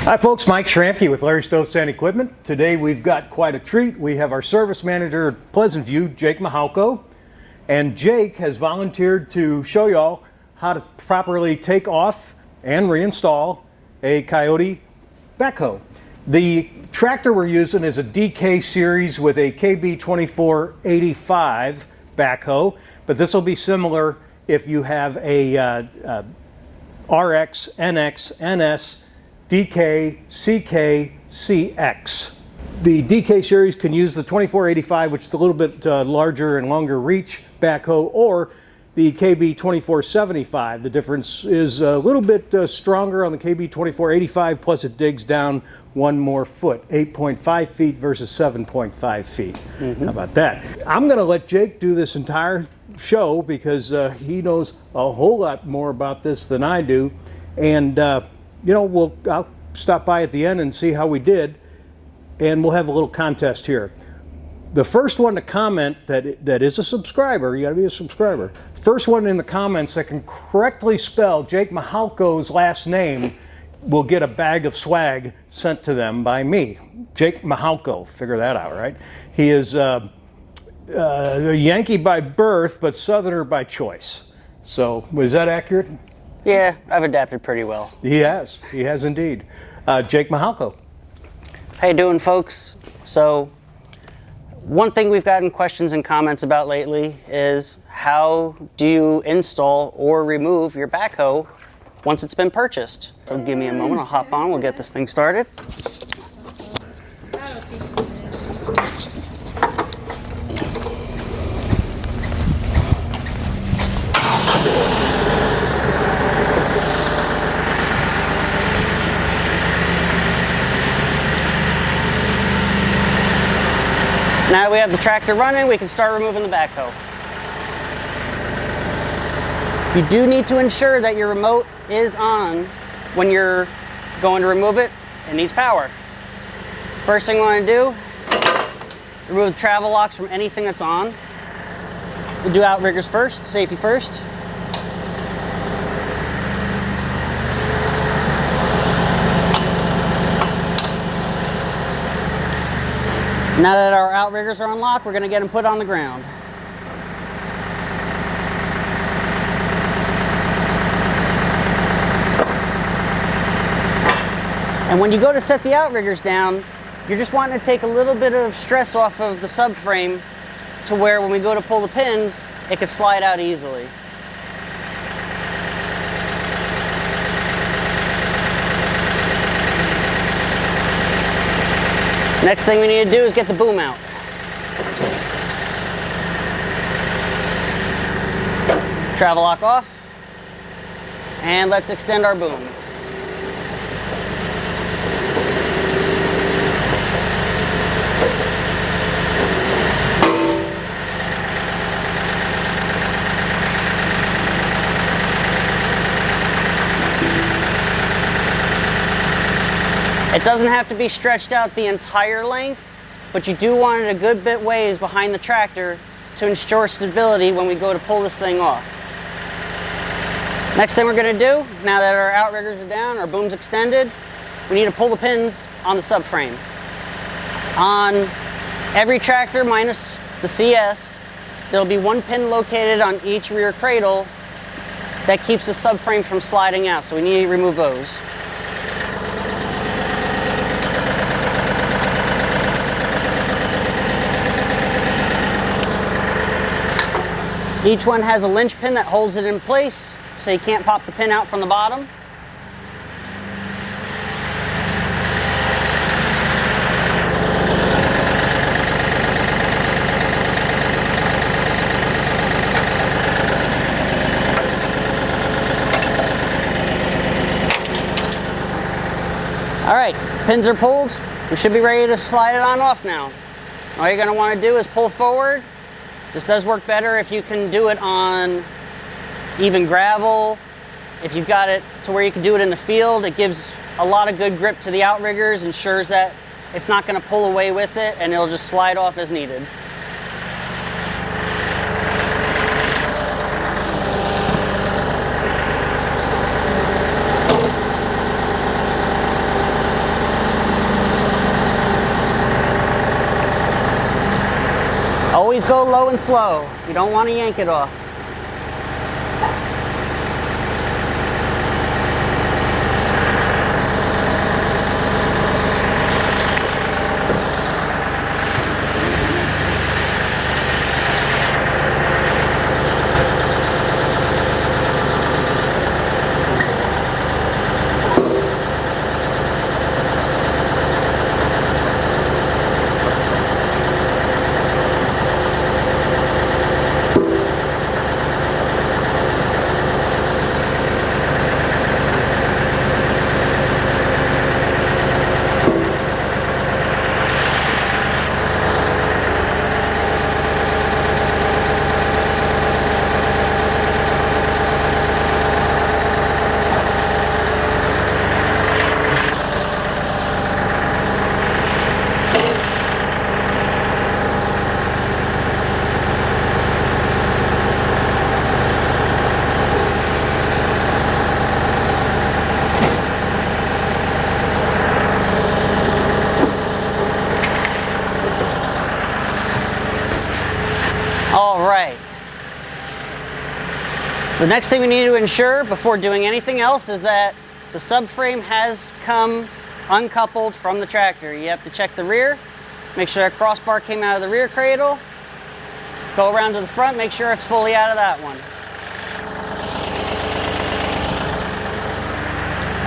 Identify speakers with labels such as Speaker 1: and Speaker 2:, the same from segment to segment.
Speaker 1: Hi folks, Mike Schramke with Larry Stove Sand Equipment. Today we've got quite a treat. We have our service manager at Pleasant View, Jake Backhoe. And Jake has volunteered to show y'all how to properly take off and reinstall a Kioti Backhoe. The tractor we're using is a DK series with a KB 2485 backhoe, but this will be similar if you have a RX, NX, NS, DK, CK, CX. The DK series can use the 2485, which is a little bit larger and longer reach backhoe, or the KB 2475. The difference is a little bit stronger on the KB 2485, plus it digs down one more foot, 8.5 feet versus 7.5 feet. How about that? I'm going to let Jake do this entire show because he knows a whole lot more about this than I do, and you know, I'll stop by at the end and see how we did, and we'll have a little contest here. The first one to comment that is a subscriber, you gotta be a subscriber, first one in the comments that can correctly spell Jake Backhoe's last name will get a bag of swag sent to them by me. Jake Backhoe, figure that out, right? He is a Yankee by birth, but Southerner by choice. So, is that accurate?
Speaker 2: Yeah, I've adapted pretty well.
Speaker 1: He has indeed. Jake Backhoe.
Speaker 2: How you doing, folks? So, one thing we've gotten questions and comments about lately is how do you install or remove your backhoe once it's been purchased? So give me a moment, I'll hop on, we'll get this thing started. Now that we have the tractor running, we can start removing the backhoe. You do need to ensure that your remote is on when you're going to remove it. It needs power. First thing we want to do, remove the travel locks from anything that's on. We'll do outriggers first, safety first. Now that our outriggers are unlocked, we're going to get them put on the ground. And when you go to set the outriggers down, you're just wanting to take a little bit of stress off of the subframe to where when we go to pull the pins, it could slide out easily. Next thing we need to do is get the boom out. Travel lock off, and let's extend our boom. It doesn't have to be stretched out the entire length, but you do want it a good bit ways behind the tractor to ensure stability when we go to pull this thing off. Next thing we're going to do, now that our outriggers are down, our boom's extended, we need to pull the pins on the subframe. On every tractor minus the CS, there'll be one pin located on each rear cradle that keeps the subframe from sliding out, so we need to remove those. Each one has a linch pin that holds it in place, so you can't pop the pin out from the bottom. All right, pins are pulled. We should be ready to slide it on off now. All you're going to want to do is pull forward. This does work better if you can do it on even gravel. If you've got it to where you can do it in the field, it gives a lot of good grip to the outriggers, ensures that it's not going to pull away with it, and it'll just slide off as needed. Always go low and slow. You don't want to yank it off. All right. The next thing we need to ensure before doing anything else is that the subframe has come uncoupled from the tractor. You have to check the rear, make sure that crossbar came out of the rear cradle, go around to the front, make sure it's fully out of that one.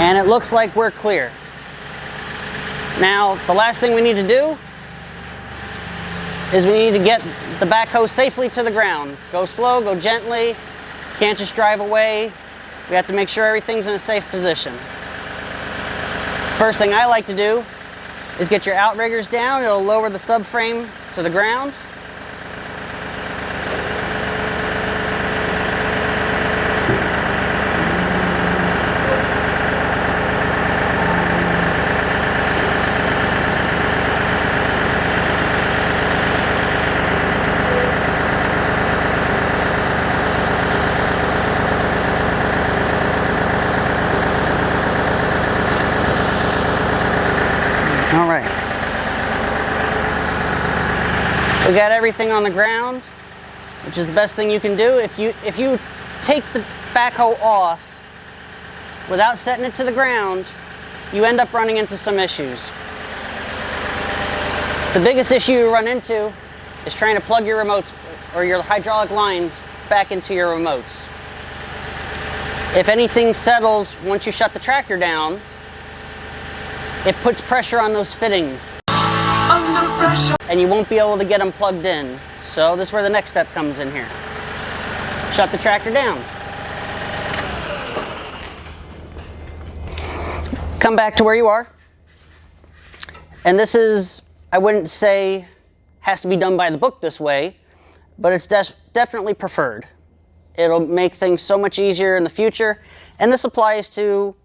Speaker 2: And it looks like we're clear. Now, the last thing we need to do is we need to get the backhoe safely to the ground. Go slow, go gently. Can't just drive away. We have to make sure everything's in a safe position. First thing I like to do is get your outriggers down. It'll lower the subframe to the ground. All right. We got everything on the ground, which is the best thing you can do. If you take the backhoe off without setting it to the ground, you end up running into some issues. The biggest issue you run into is trying to plug your remotes or your hydraulic lines back into your remotes. If anything settles once you shut the tractor down, it puts pressure on those fittings, and you won't be able to get them plugged in. So this is where the next step comes in here. Shut the tractor down. Come back to where you are. And this is, I wouldn't say has to be done by the book this way, but it's definitely preferred. It'll make things so much easier in the future. And this applies to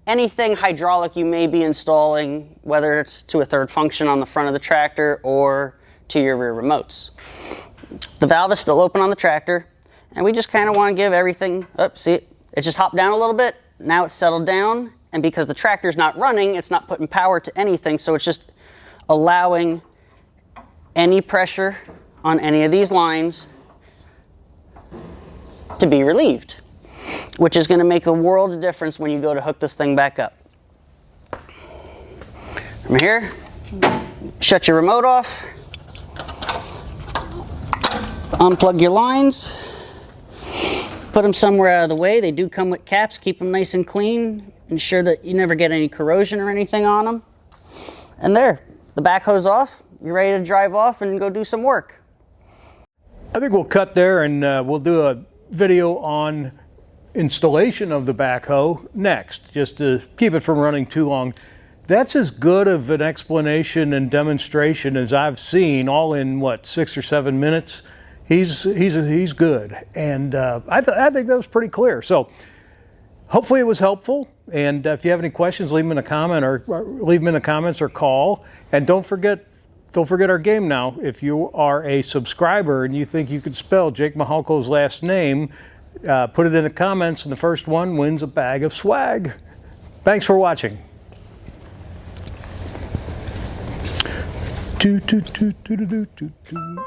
Speaker 2: anything hydraulic you may be installing, whether it's to a third function on the front of the tractor or to your rear remotes. The valve is still open on the tractor, and we just kind of want to give everything, see it just hopped down a little bit, now it's settled down, and because the tractor's not running, it's not putting power to anything, so it's just allowing any pressure on any of these lines to be relieved, which is going to make a world of difference when you go to hook this thing back up. From here, shut your remote off, unplug your lines, put them somewhere out of the way. They do come with caps, keep them nice and clean, ensure that you never get any corrosion or anything on them. And there, the backhoe's off, you're ready to drive off and go do some work.
Speaker 1: I think we'll cut there, and we'll do a video on installation of the backhoe next, just to keep it from running too long. That's as good of an explanation and demonstration as I've seen, all in what, 6 or 7 minutes. He's good, and I think that was pretty clear. So hopefully it was helpful, and if you have any questions, leave them in a comment or leave them in the comments or call. And don't forget our game now. If you are a subscriber and you think you could spell Jake Mahalko's last name, put it in the comments, and the first one wins a bag of swag. Thanks for watching. Do, do, do, do, do, do, do.